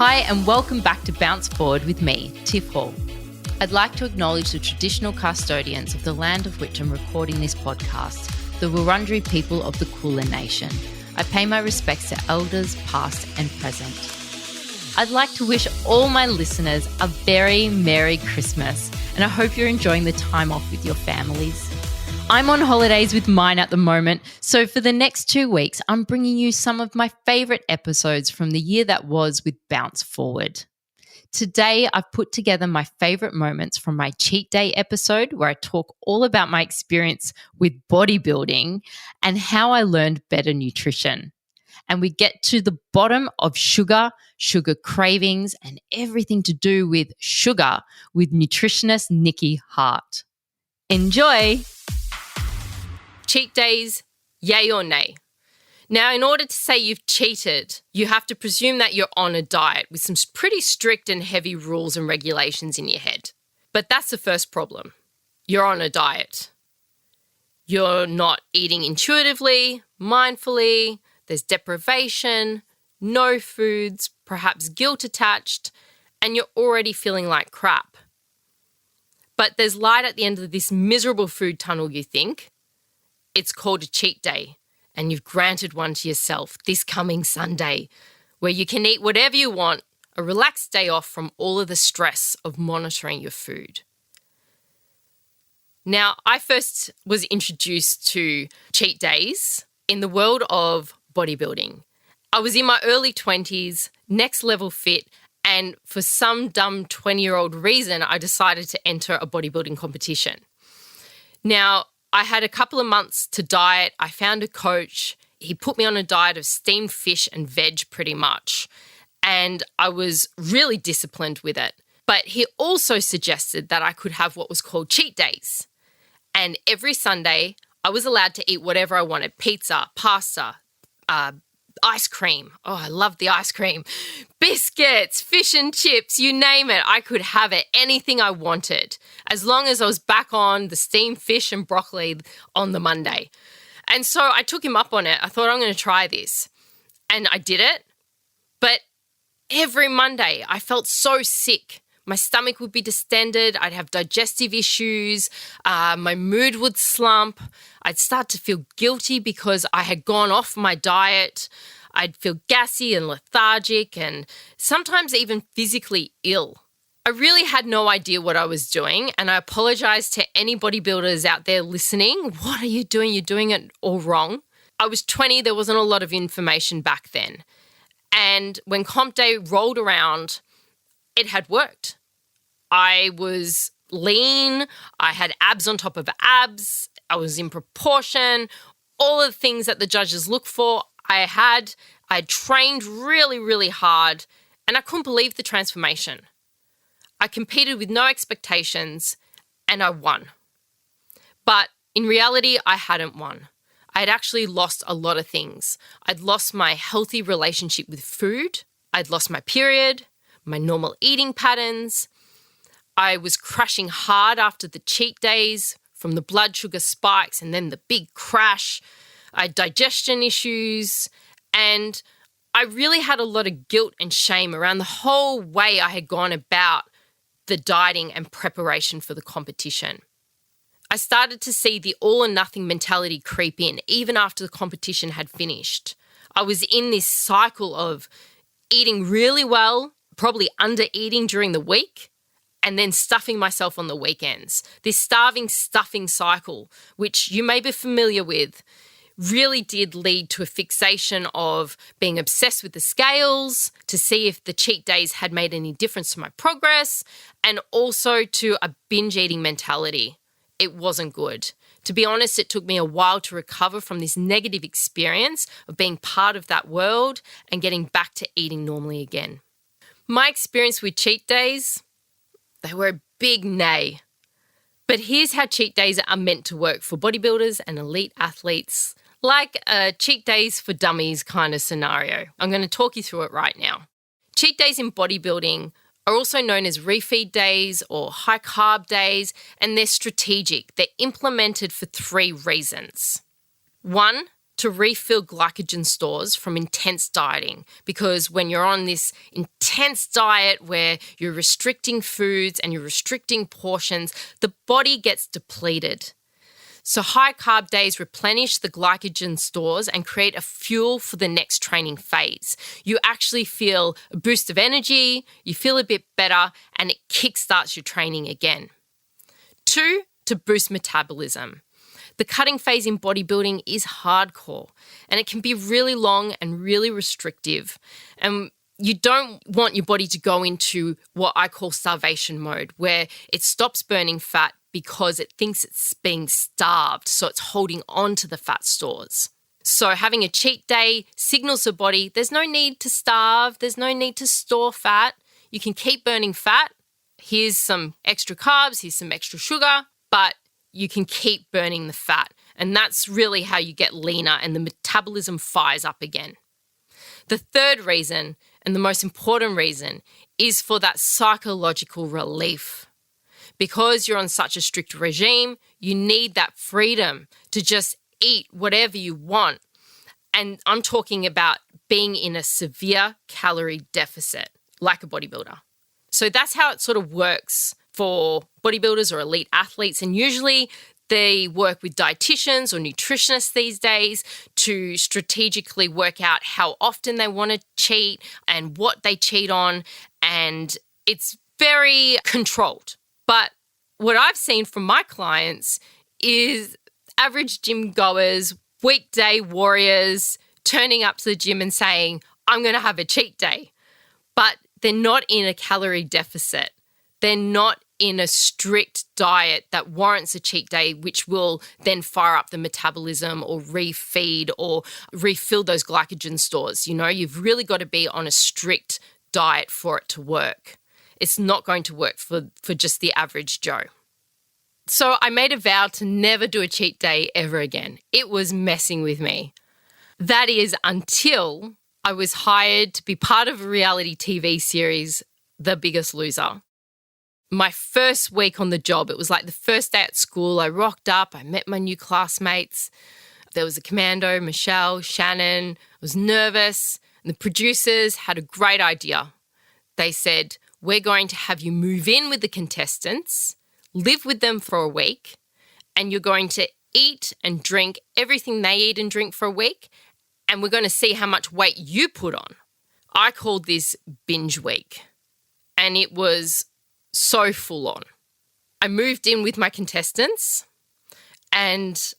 Hi and welcome back to Bounce Forward with me, Tiff. I'd like to acknowledge the traditional custodians of the land of which I'm recording this podcast, the Wurundjeri people of the Kulin Nation. I pay my respects to elders past and present. I'd like to wish all my listeners a very Merry Christmas, and I hope you're enjoying the time off with your families. I'm on holidays with mine at the moment, so for the next 2 weeks, I'm bringing you some of my favourite episodes from the year that was with Bounce Forward. Today, I've put together my favourite moments from my cheat day episode where I talk all about my experience with bodybuilding and how I learned better nutrition. And we get to the bottom of sugar cravings, and everything to do with sugar with nutritionist Nikki Hart. Enjoy! Cheat days, yay or nay? Now, in order to say you've cheated, you have to presume that you're on a diet with some pretty strict and heavy rules and regulations in your head. But that's the first problem. You're on a diet. You're not eating intuitively, mindfully, there's deprivation, no foods, perhaps guilt attached, and you're already feeling like crap. But there's light at the end of this miserable food tunnel, you think. It's called a cheat day, and you've granted one to yourself this coming Sunday, where you can eat whatever you want, a relaxed day off from all of the stress of monitoring your food. Now, I first was introduced to cheat days in the world of bodybuilding. I was in my early 20s, next level fit, and for some dumb 20-year-old reason, I decided to enter a bodybuilding competition. Now, I had a couple of months to diet. I found a coach. He put me on a diet of steamed fish and veg pretty much. And I was really disciplined with it. But he also suggested that I could have what was called cheat days. And every Sunday, I was allowed to eat whatever I wanted. Pizza, pasta, ice cream. Oh, I love the ice cream. Biscuits, fish and chips, you name it. I could have it, anything I wanted, as long as I was back on the steamed fish and broccoli on the Monday. And so I took him up on it. I thought, I'm going to try this. And I did it. But every Monday, I felt so sick. My stomach would be distended. I'd have digestive issues. My mood would slump. I'd start to feel guilty because I had gone off my diet. I'd feel gassy and lethargic and sometimes even physically ill. I really had no idea what I was doing, and I apologize to any bodybuilders out there listening. What are you doing? You're doing it all wrong. I was 20. There wasn't a lot of information back then. And when comp day rolled around, it had worked. I was lean. I had abs on top of abs. I was in proportion. All of the things that the judges look for, I trained really, really hard, and I couldn't believe the transformation. I competed with no expectations, and I won. But in reality, I hadn't won. I had actually lost a lot of things. I'd lost my healthy relationship with food. I'd lost my period, my normal eating patterns. I was crashing hard after the cheat days from the blood sugar spikes and then the big crash. I had digestion issues, and I really had a lot of guilt and shame around the whole way I had gone about the dieting and preparation for the competition. I started to see the all or nothing mentality creep in even after the competition had finished. I was in this cycle of eating really well, probably under eating during the week, and then stuffing myself on the weekends. This starving, stuffing cycle, which you may be familiar with, really did lead to a fixation of being obsessed with the scales to see if the cheat days had made any difference to my progress, and also to a binge eating mentality. It wasn't good. To be honest, it took me a while to recover from this negative experience of being part of that world and getting back to eating normally again. My experience with cheat days, they were a big nay. But here's how cheat days are meant to work for bodybuilders and elite athletes, like a cheat days for dummies kind of scenario. I'm going to talk you through it right now. Cheat days in bodybuilding are also known as refeed days or high carb days, and they're strategic. They're implemented for 3 reasons. 1, to refill glycogen stores from intense dieting, because when you're on this intense diet where you're restricting foods and you're restricting portions, the body gets depleted. So high carb days replenish the glycogen stores and create a fuel for the next training phase. You actually feel a boost of energy, you feel a bit better, and it kickstarts your training again. 2, to boost metabolism. The cutting phase in bodybuilding is hardcore, and it can be really long and really restrictive. And you don't want your body to go into what I call starvation mode, where it stops burning fat because it thinks it's being starved, so it's holding on to the fat stores. So having a cheat day signals the body there's no need to starve, there's no need to store fat. You can keep burning fat. Here's some extra carbs, here's some extra sugar, but you can keep burning the fat. And that's really how you get leaner and the metabolism fires up again. The third reason, and the most important reason, is for that psychological relief. Because you're on such a strict regime, you need that freedom to just eat whatever you want. And I'm talking about being in a severe calorie deficit, like a bodybuilder. So that's how it sort of works for bodybuilders or elite athletes. And usually they work with dietitians or nutritionists these days to strategically work out how often they want to cheat and what they cheat on. And it's very controlled. But what I've seen from my clients is average gym goers, weekday warriors, turning up to the gym and saying, I'm going to have a cheat day. But they're not in a calorie deficit. They're not in a strict diet that warrants a cheat day, which will then fire up the metabolism or refeed or refill those glycogen stores. You know, you've really got to be on a strict diet for it to work. It's not going to work for just the average Joe. So I made a vow to never do a cheat day ever again. It was messing with me. That is until I was hired to be part of a reality TV series, The Biggest Loser. My first week on the job, it was like the first day at school. I rocked up, I met my new classmates. There was a commando, Michelle, Shannon. I was nervous. And the producers had a great idea. They said, we're going to have you move in with the contestants, live with them for a week, and you're going to eat and drink everything they eat and drink for a week, and we're going to see how much weight you put on. I called this binge week, and it was so full on. I moved in with my contestants, and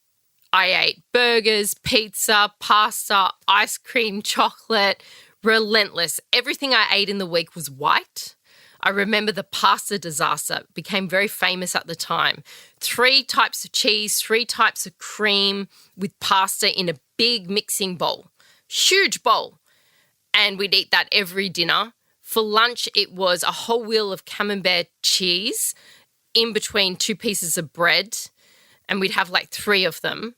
I ate burgers, pizza, pasta, ice cream, chocolate, relentless. Everything I ate in the week was white. I remember the pasta disaster. It became very famous at the time. 3 types of cheese, 3 types of cream with pasta in a big mixing bowl. Huge bowl. And we'd eat that every dinner. For lunch, it was a whole wheel of camembert cheese in between 2 pieces of bread. And we'd have like 3 of them.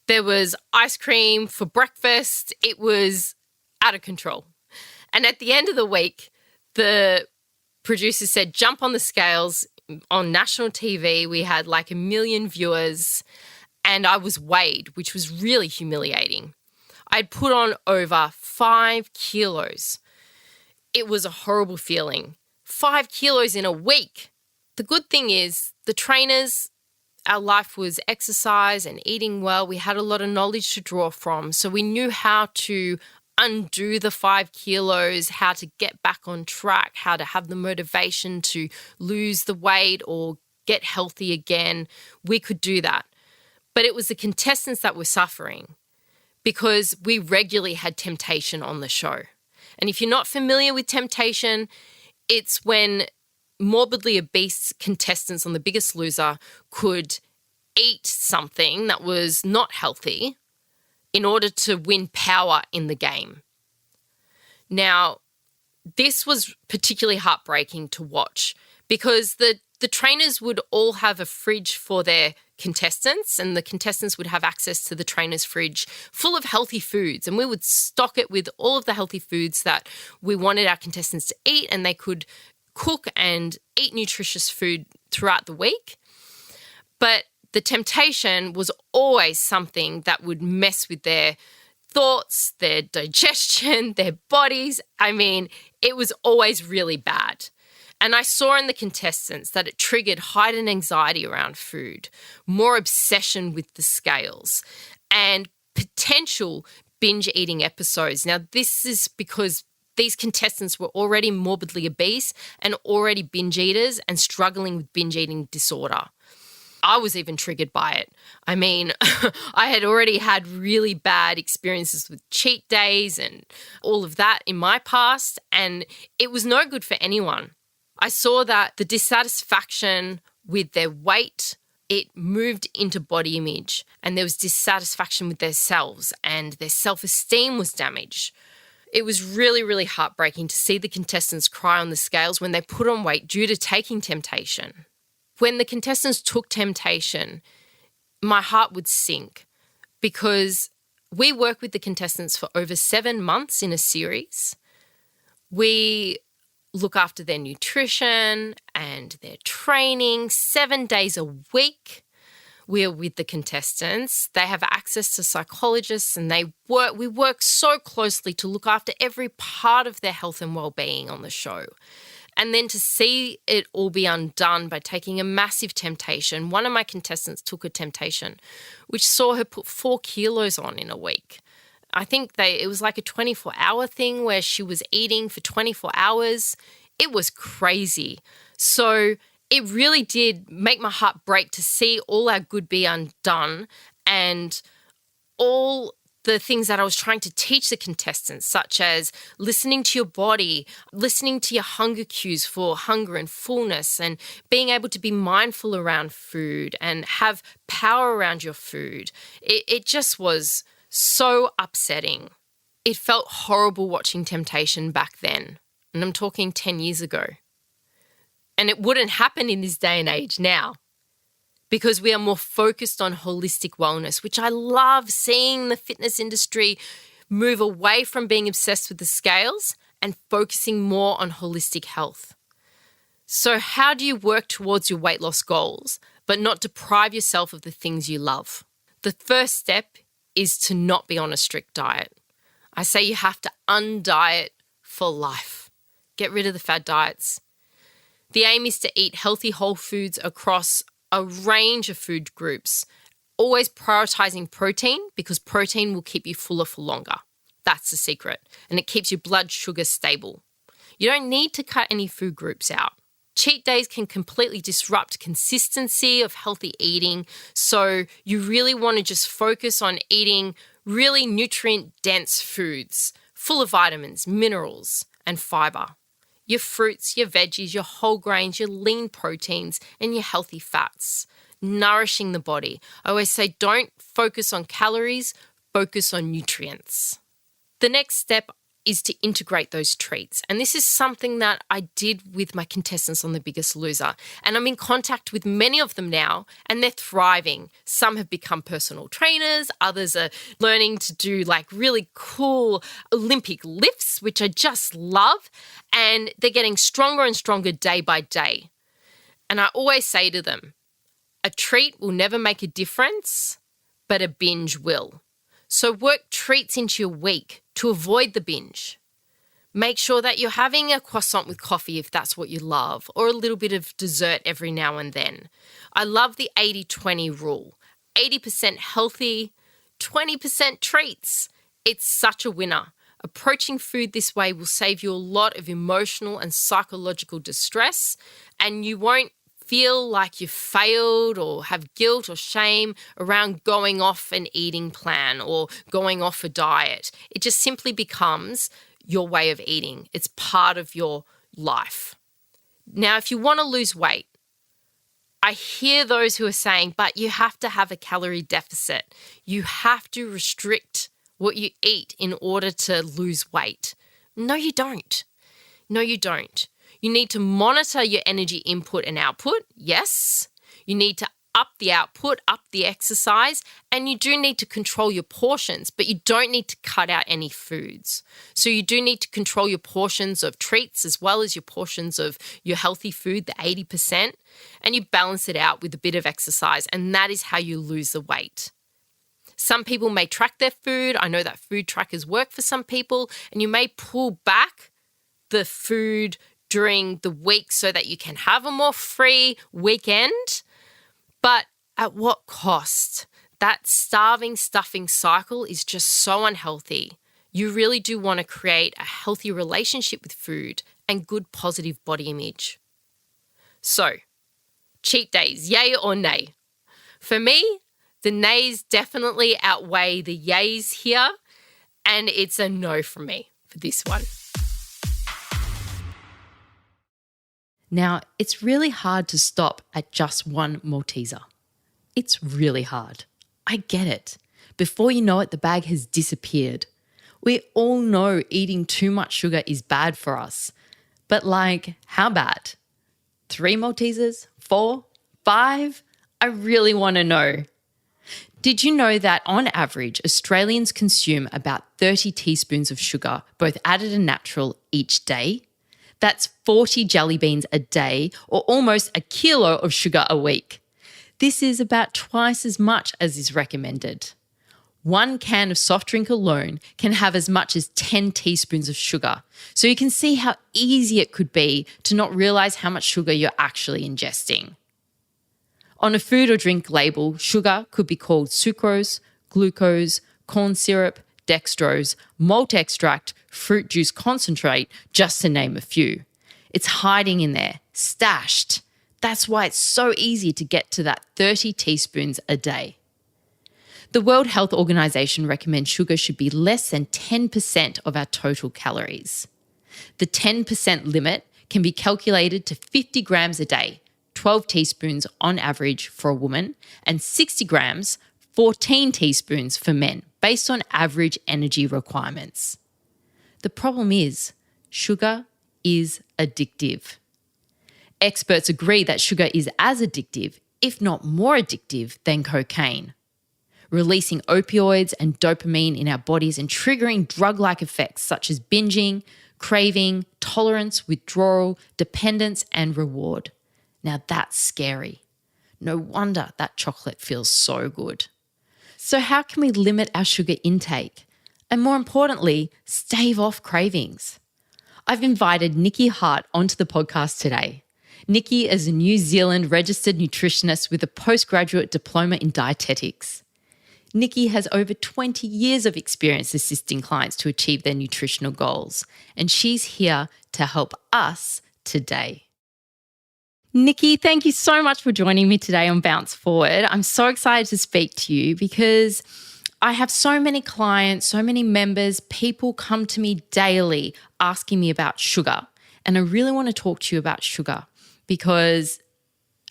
There was ice cream for breakfast. It was out of control. And at the end of the week, the producer said, jump on the scales on national TV. We had like 1 million viewers and I was weighed, which was really humiliating. I'd put on over 5 kilos. It was a horrible feeling. 5 kilos in a week. The good thing is the trainers, our life was exercise and eating well. We had a lot of knowledge to draw from. So we knew how to undo the 5 kilos, how to get back on track, how to have the motivation to lose the weight or get healthy again. We could do that. But it was the contestants that were suffering because we regularly had temptation on the show. And if you're not familiar with temptation, it's when morbidly obese contestants on The Biggest Loser could eat something that was not healthy in order to win power in the game. Now, this was particularly heartbreaking to watch because the trainers would all have a fridge for their contestants and the contestants would have access to the trainer's fridge full of healthy foods, and we would stock it with all of the healthy foods that we wanted our contestants to eat, and they could cook and eat nutritious food throughout the week. But The temptation was always something that would mess with their thoughts, their digestion, their bodies. I mean, it was always really bad. And I saw in the contestants that it triggered heightened anxiety around food, more obsession with the scales, and potential binge eating episodes. Now, this is because these contestants were already morbidly obese and already binge eaters and struggling with binge eating disorder. I was even triggered by it. I mean, I had already had really bad experiences with cheat days and all of that in my past, and it was no good for anyone. I saw that the dissatisfaction with their weight, it moved into body image, and there was dissatisfaction with themselves, and their self-esteem was damaged. It was really, really heartbreaking to see the contestants cry on the scales when they put on weight due to taking temptation. When the contestants took temptation, my heart would sink because we work with the contestants for over 7 months in a series. We look after their nutrition and their training 7 days a week. We are with the contestants. They have access to psychologists and we work so closely to look after every part of their health and well-being on the show. And then to see it all be undone by taking a massive temptation. One of my contestants took a temptation which saw her put 4 kilos on in a week. I think it was like a 24-hour thing where she was eating for 24 hours. It was crazy. So it really did make my heart break to see all our good be undone and all the things that I was trying to teach the contestants, such as listening to your body, listening to your hunger cues for hunger and fullness, and being able to be mindful around food and have power around your food. It just was so upsetting. It felt horrible watching temptation back then, and I'm talking 10 years ago. And it wouldn't happen in this day and age now, because we are more focused on holistic wellness, which I love seeing the fitness industry move away from being obsessed with the scales and focusing more on holistic health. So how do you work towards your weight loss goals, but not deprive yourself of the things you love? The first step is to not be on a strict diet. I say you have to undiet for life. Get rid of the fad diets. The aim is to eat healthy whole foods across a range of food groups, always prioritizing protein because protein will keep you fuller for longer. That's the secret. And it keeps your blood sugar stable. You don't need to cut any food groups out. Cheat days can completely disrupt consistency of healthy eating. So you really want to just focus on eating really nutrient-dense foods full of vitamins, minerals, and fiber. Your fruits, your veggies, your whole grains, your lean proteins, and your healthy fats, nourishing the body. I always say don't focus on calories, focus on nutrients. The next step is to integrate those treats. And this is something that I did with my contestants on The Biggest Loser. And I'm in contact with many of them now, and they're thriving. Some have become personal trainers. Others are learning to do like really cool Olympic lifts, which I just love. And they're getting stronger and stronger day by day. And I always say to them, a treat will never make a difference, but a binge will. So work treats into your week to avoid the binge. Make sure that you're having a croissant with coffee if that's what you love, or a little bit of dessert every now and then. I love the 80-20 rule. 80% healthy, 20% treats. It's such a winner. Approaching food this way will save you a lot of emotional and psychological distress, and you won't feel like you've failed or have guilt or shame around going off an eating plan or going off a diet. It just simply becomes your way of eating. It's part of your life. Now, if you want to lose weight, I hear those who are saying, but you have to have a calorie deficit. You have to restrict what you eat in order to lose weight. No, you don't. No, you don't. You need to monitor your energy input and output, yes. You need to up the output, up the exercise, and you do need to control your portions, but you don't need to cut out any foods. So you do need to control your portions of treats as well as your portions of your healthy food, the 80%, and you balance it out with a bit of exercise, and that is how you lose the weight. Some people may track their food. I know that food trackers work for some people, and you may pull back the food during the week so that you can have a more free weekend. But at what cost? That starving, stuffing cycle is just so unhealthy. You really do want to create a healthy relationship with food and good positive body image. So, cheat days, yay or nay? For me, the nays definitely outweigh the yays here, and it's a no from me for this one. Now, it's really hard to stop at just one Malteser. It's really hard. I get it. Before you know it, the bag has disappeared. We all know eating too much sugar is bad for us. But how bad? 3 Maltesers? 4? 5? I really want to know. Did you know that on average, Australians consume about 30 teaspoons of sugar, both added and natural, each day? That's 40 jelly beans a day, or almost a kilo of sugar a week. This is about twice as much as is recommended. 1 can of soft drink alone can have as much as 10 teaspoons of sugar. So you can see how easy it could be to not realise how much sugar you're actually ingesting. On a food or drink label, sugar could be called sucrose, glucose, corn syrup, dextrose, malt extract, fruit juice concentrate, just to name a few. It's hiding in there, stashed. That's why it's so easy to get to that 30 teaspoons a day. The World Health Organization recommends sugar should be less than 10% of our total calories. The 10% limit can be calculated to 50 grams a day, 12 teaspoons on average for a woman, and 60 grams, 14 teaspoons for men, based on average energy requirements. The problem is, sugar is addictive. Experts agree that sugar is as addictive, if not more addictive, than cocaine, releasing opioids and dopamine in our bodies and triggering drug-like effects such as binging, craving, tolerance, withdrawal, dependence, and reward. Now that's scary. No wonder that chocolate feels so good. So how can we limit our sugar intake? And more importantly, stave off cravings? I've invited Nikki Hart onto the podcast today. Nikki is a New Zealand registered nutritionist with a postgraduate diploma in dietetics. Nikki has over 20 years of experience assisting clients to achieve their nutritional goals, and she's here to help us today. Nikki, thank you so much for joining me today on Bounce Forward. I'm so excited to speak to you because I have so many clients, so many members, people come to me daily asking me about sugar. And I really want to talk to you about sugar because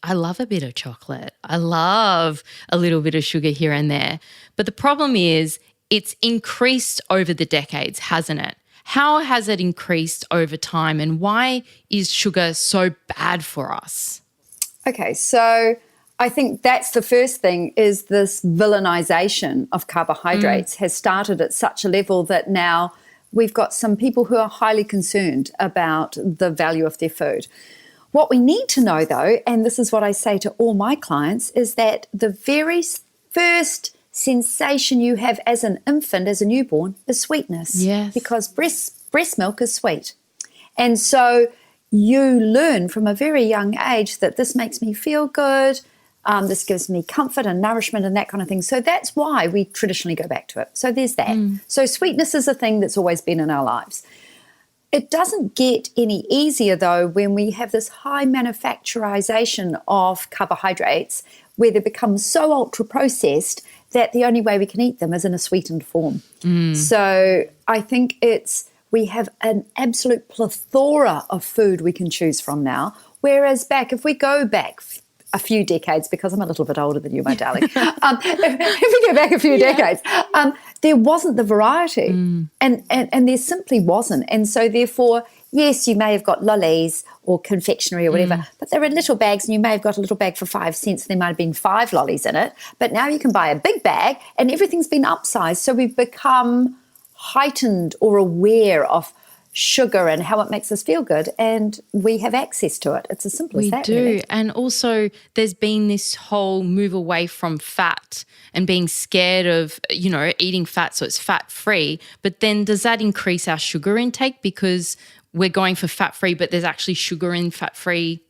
I love a bit of chocolate. I love a little bit of sugar here and there. But the problem is it's increased over the decades, hasn't it? How has it increased over time and why is sugar so bad for us? Okay, so I think that's the first thing is this villainization of carbohydrates has started at such a level that now we've got some people who are highly concerned about the value of their food. What we need to know though, and this is what I say to all my clients, is that the very first sensation you have as an infant, as a newborn, is sweetness. Yes. Because breast milk is sweet. And so you learn from a very young age that this makes me feel good, this gives me comfort and nourishment and that kind of thing. So that's why we traditionally go back to it. So there's that. So sweetness is a thing that's always been in our lives. It doesn't get any easier though when we have this high manufacturization of carbohydrates where they become so ultra processed that the only way we can eat them is in a sweetened form. So I think we have an absolute plethora of food we can choose from now, whereas if we go back a few decades, because I'm a little bit older than you, my darling. If we go back a few decades, there wasn't the variety, and there simply wasn't. And so therefore, yes, you may have got lollies or confectionery or whatever, but they're in little bags, and you may have got a little bag for 5 cents. There might have been 5 lollies in it, but now you can buy a big bag, and everything's been upsized. So we've become heightened or aware of sugar and how it makes us feel good, and we have access to it. It's as simple as that. We do. Really. And also there's been this whole move away from fat and being scared of, eating fat so it's fat-free. But then does that increase our sugar intake because we're going for fat-free but there's actually sugar in fat-free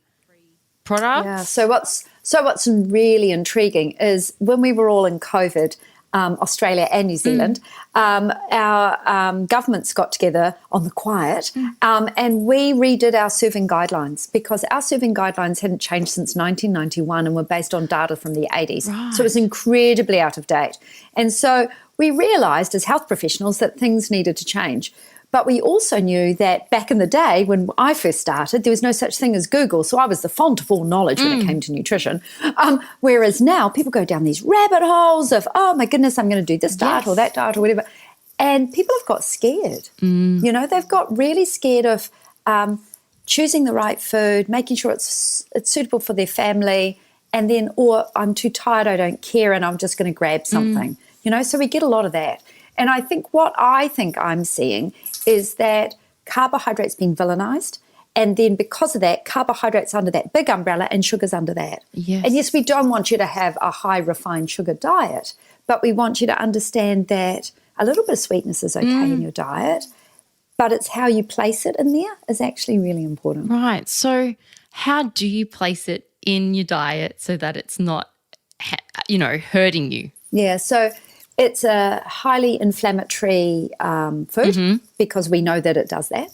products? Yeah. So what's really intriguing is when we were all in COVID, Australia and New Zealand, our governments got together on the quiet and we redid our serving guidelines, because our serving guidelines hadn't changed since 1991 and were based on data from the 80s. Right. So it was incredibly out of date. And so we realised as health professionals that things needed to change. But we also knew that back in the day when I first started, there was no such thing as Google. So I was the font of all knowledge when it came to nutrition. Whereas now people go down these rabbit holes of, oh, my goodness, I'm going to do this diet or that diet or whatever. And people have got scared. They've got really scared of choosing the right food, making sure it's suitable for their family, and then, or I'm too tired, I don't care, and I'm just going to grab something. So we get a lot of that. And I think what I'm seeing is that carbohydrate's been villainized, and then because of that, carbohydrate's under that big umbrella and sugar's under that. Yes. And yes, we don't want you to have a high refined sugar diet, but we want you to understand that a little bit of sweetness is okay in your diet, but it's how you place it in there is actually really important. Right. So how do you place it in your diet so that it's not, hurting you? Yeah, so it's a highly inflammatory food because we know that it does that.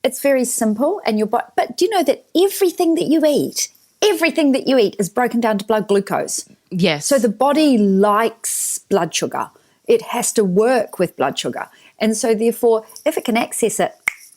It's very simple, and but do you know that everything that you eat is broken down to blood glucose? Yes. So the body likes blood sugar. It has to work with blood sugar. And so therefore, if it can access it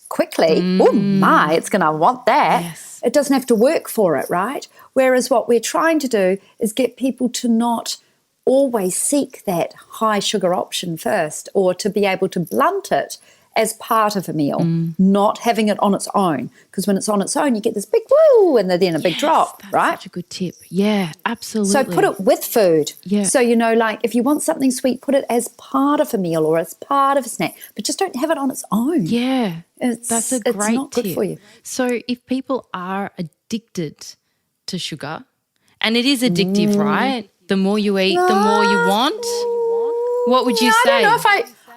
quickly, it's going to want that. Yes. It doesn't have to work for it, right? Whereas what we're trying to do is get people to not always seek that high sugar option first, or to be able to blunt it as part of a meal, not having it on its own. Because when it's on its own, you get this big woo and then a big drop, that's right? Such a good tip. Yeah, absolutely. So put it with food. Yeah. So, if you want something sweet, put it as part of a meal or as part of a snack, but just don't have it on its own. Yeah, that's a great It's not tip. good for you. So if people are addicted to sugar, and it is addictive, right? The more you eat, the more you want. What would you say?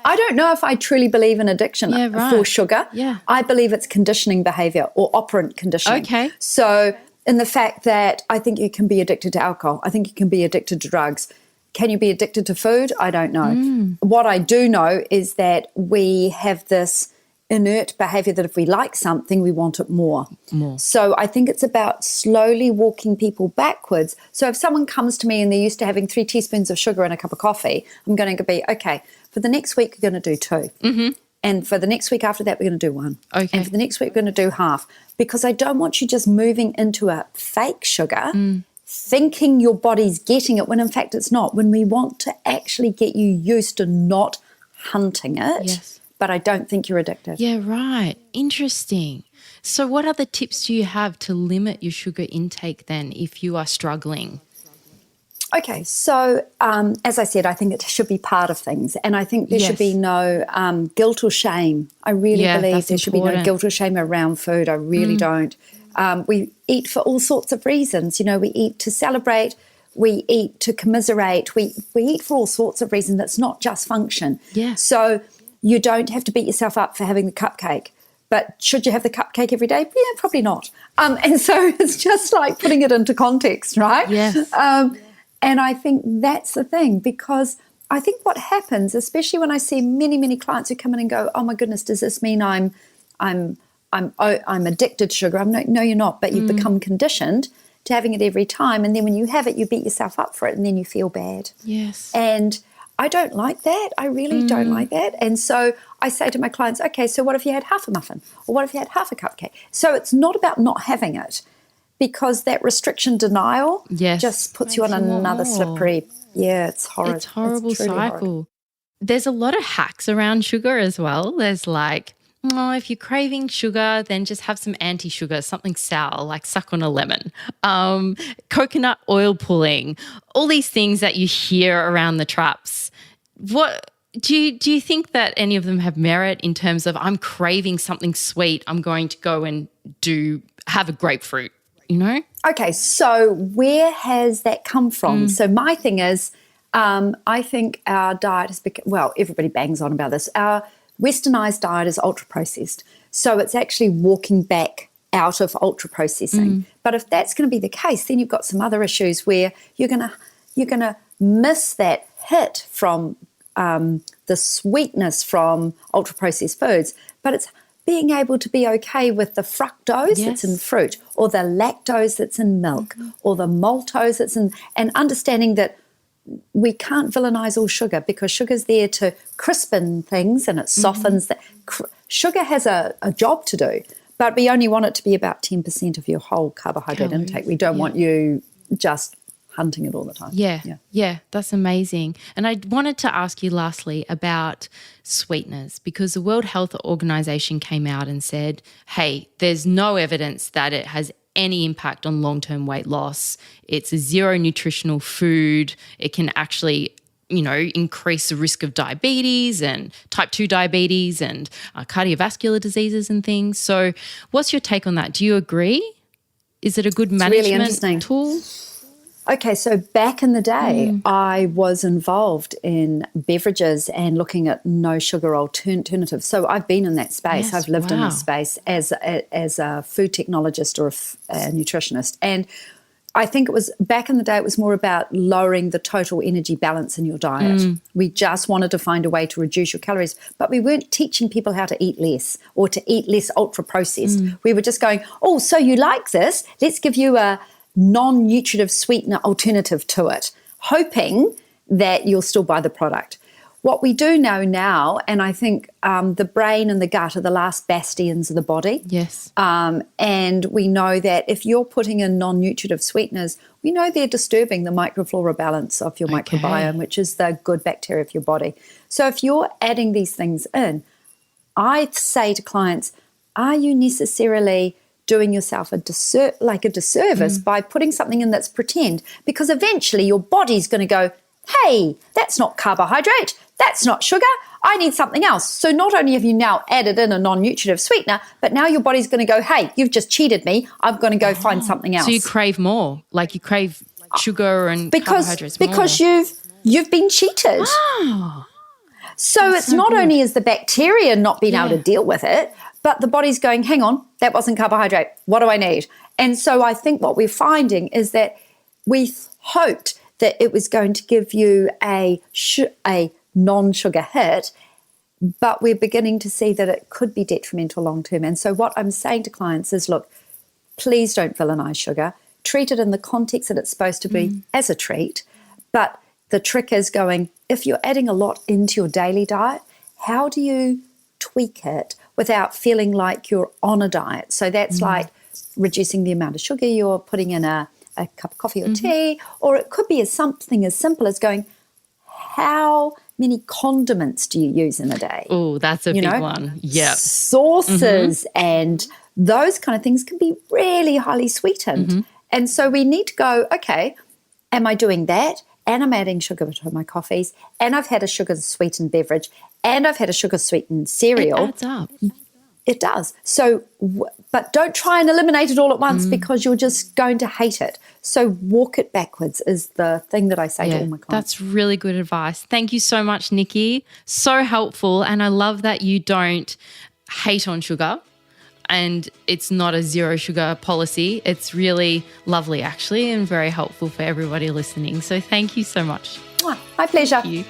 I don't know if I truly believe in addiction for sugar. Yeah. I believe it's conditioning behaviour or operant conditioning. Okay. So in the fact that I think you can be addicted to alcohol. I think you can be addicted to drugs. Can you be addicted to food? I don't know. What I do know is that we have this inert behaviour that if we like something, we want it more. So I think it's about slowly walking people backwards. So if someone comes to me and they're used to having 3 teaspoons of sugar in a cup of coffee, I'm going to be, okay, for the next week, we're going to do 2. And for the next week after that, we're going to do 1. Okay. And for the next week, we're going to do half. Because I don't want you just moving into a fake sugar, thinking your body's getting it when in fact it's not. When we want to actually get you used to not hunting it. Yes. But I don't think you're addicted. Yeah, right. Interesting. So what other tips do you have to limit your sugar intake then if you are struggling? Okay, so as I said, I think it should be part of things, and I think there should be no guilt or shame. I really believe there should be no guilt or shame around food. I really don't. We eat for all sorts of reasons. We eat to celebrate. We eat to commiserate. We eat for all sorts of reasons. That's not just function. Yeah. So you don't have to beat yourself up for having the cupcake. But should you have the cupcake every day? Yeah, probably not. And so it's just like putting it into context, right? Yes. And I think that's the thing, because I think what happens, especially when I see many, many clients who come in and go, "Oh my goodness, does this mean I'm addicted to sugar?" I'm no, you're not, but you've become conditioned to having it every time, and then when you have it, you beat yourself up for it, and then you feel bad. Yes. And I don't like that. I really don't like that. And so I say to my clients, okay, so what if you had half a muffin? Or what if you had half a cupcake? So it's not about not having it. because that restriction denial Yes. just puts you on Makes you want another more. slippery. Yeah, it's horrid. It's horrible truly horrid. cycle. There's a lot of hacks around sugar as well. There's like, if you're craving sugar, then just have some anti-sugar, something sour, like suck on a lemon. Coconut oil pulling, all these things that you hear around the traps. What do you think that any of them have merit in terms of I'm craving something sweet, I'm going to go and have a grapefruit, you know? Okay, so where has that come from? So my thing is, I think our diet has become, everybody bangs on about this. Our westernized diet is ultra processed. So it's actually walking back out of ultra processing. But if that's going to be the case, then you've got some other issues where you're gonna miss that hit from the sweetness from ultra processed foods. But it's being able to be okay with the fructose that's in fruit, or the lactose that's in milk, or the maltose that's in, and understanding that we can't villainize all sugar, because sugar's there to crispen things and it softens. Sugar has a job to do, but we only want it to be about 10% of your whole carbohydrate intake. We don't want you just hunting it all the time. Yeah, that's amazing. And I wanted to ask you lastly about sweeteners, because the World Health Organization came out and said, hey, there's no evidence that it has any impact on long-term weight loss. It's a zero nutritional food. It can actually, increase the risk of diabetes and type 2 diabetes and cardiovascular diseases and things. So what's your take on that? Do you agree? Is it a good management tool? Okay, so back in the day, I was involved in beverages and looking at no sugar alternatives. So I've been in that space. Yes, I've lived in this space as a food technologist or a nutritionist. And I think it was back in the day, it was more about lowering the total energy balance in your diet. We just wanted to find a way to reduce your calories, but we weren't teaching people how to eat less or to eat less ultra processed. We were just going, oh, so you like this? Let's give you a non-nutritive sweetener alternative to it, hoping that you'll still buy the product. What we do know now, and I think the brain and the gut are the last bastions of the body. Yes. And we know that if you're putting in non-nutritive sweeteners, we know they're disturbing the microflora balance of your microbiome, which is the good bacteria of your body. So if you're adding these things in, I say to clients, are you necessarily doing yourself a disservice by putting something in that's pretend? Because eventually your body's going to go, hey, that's not carbohydrate, that's not sugar, I need something else. So not only have you now added in a non-nutritive sweetener, but now your body's going to go, hey, you've just cheated me, I'm going to go find something else. So you crave more, like you crave sugar and carbohydrates more. Because you've been cheated. So it's not only is the bacteria not being able to deal with it, but the body's going, hang on, that wasn't carbohydrate. What do I need? And so I think what we're finding is that we hoped that it was going to give you a non-sugar hit, but we're beginning to see that it could be detrimental long-term. And so what I'm saying to clients is, look, please don't villainize sugar. Treat it in the context that it's supposed to be as a treat. But the trick is going, if you're adding a lot into your daily diet, how do you tweak it without feeling like you're on a diet? So that's like reducing the amount of sugar you're putting in a cup of coffee or tea, or it could be something as simple as going, how many condiments do you use in a day? Oh, that's a big one. Yeah. Sauces and those kind of things can be really highly sweetened. And so we need to go, okay, am I doing that? And I'm adding sugar to my coffees, and I've had a sugar-sweetened beverage, and I've had a sugar-sweetened cereal. It adds up. It does. So, but don't try and eliminate it all at once, because you're just going to hate it. So walk it backwards is the thing that I say to all my clients. That's really good advice. Thank you so much, Nikki. So helpful. And I love that you don't hate on sugar, and it's not a zero sugar policy. It's really lovely, actually, and very helpful for everybody listening. So thank you so much. My pleasure. Thank you.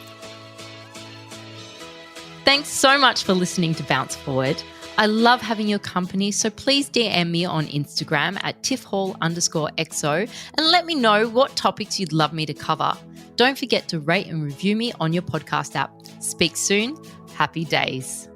Thanks so much for listening to Bounce Forward. I love having your company, so please DM me on Instagram at tiffhall_XO and let me know what topics you'd love me to cover. Don't forget to rate and review me on your podcast app. Speak soon. Happy days.